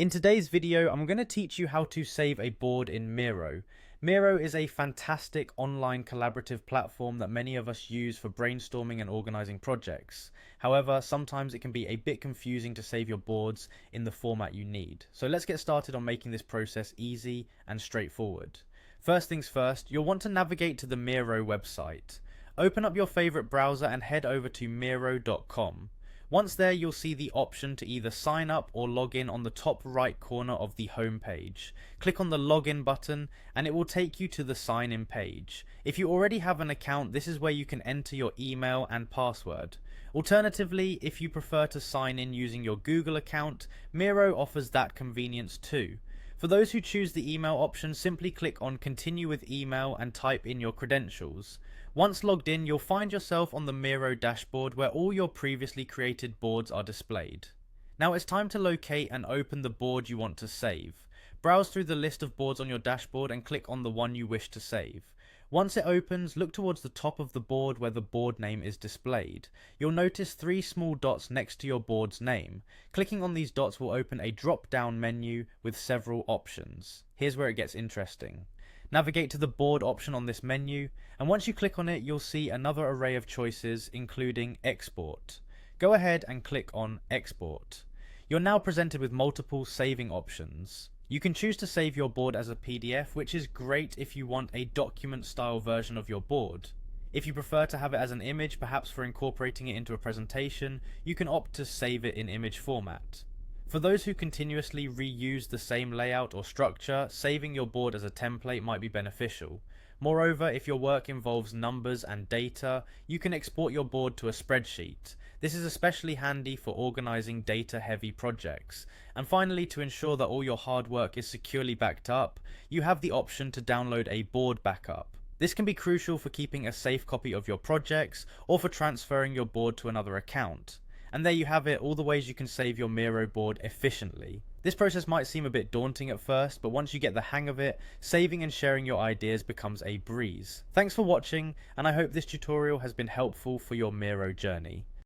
In today's video, I'm going to teach you how to save a board in Miro. Miro is a fantastic online collaborative platform that many of us use for brainstorming and organizing projects. However, sometimes it can be a bit confusing to save your boards in the format you need. So let's get started on making this process easy and straightforward. First things first, you'll want to navigate to the Miro website. Open up your favorite browser and head over to Miro.com. Once there, you'll see the option to either sign up or log in on the top right corner of the home page. Click on the login button and it will take you to the sign in page. If you already have an account, this is where you can enter your email and password. Alternatively, if you prefer to sign in using your Google account, Miro offers that convenience too. For those who choose the email option, simply click on continue with email and type in your credentials. Once logged in, you'll find yourself on the Miro dashboard where all your previously created boards are displayed. Now it's time to locate and open the board you want to save. Browse through the list of boards on your dashboard and click on the one you wish to save. Once it opens, look towards the top of the board where the board name is displayed. You'll notice three small dots next to your board's name. Clicking on these dots will open a drop-down menu with several options. Here's where it gets interesting. Navigate to the board option on this menu, and once you click on it, you'll see another array of choices, including Export. Go ahead and click on Export. You're now presented with multiple saving options. You can choose to save your board as a PDF, which is great if you want a document-style version of your board. If you prefer to have it as an image, perhaps for incorporating it into a presentation, you can opt to save it in image format. For those who continuously reuse the same layout or structure, saving your board as a template might be beneficial. Moreover, if your work involves numbers and data, you can export your board to a spreadsheet. This is especially handy for organizing data-heavy projects. And finally, to ensure that all your hard work is securely backed up, you have the option to download a board backup. This can be crucial for keeping a safe copy of your projects or for transferring your board to another account. And there you have it, all the ways you can save your Miro board efficiently. This process might seem a bit daunting at first, but once you get the hang of it, saving and sharing your ideas becomes a breeze. Thanks for watching, and I hope this tutorial has been helpful for your Miro journey.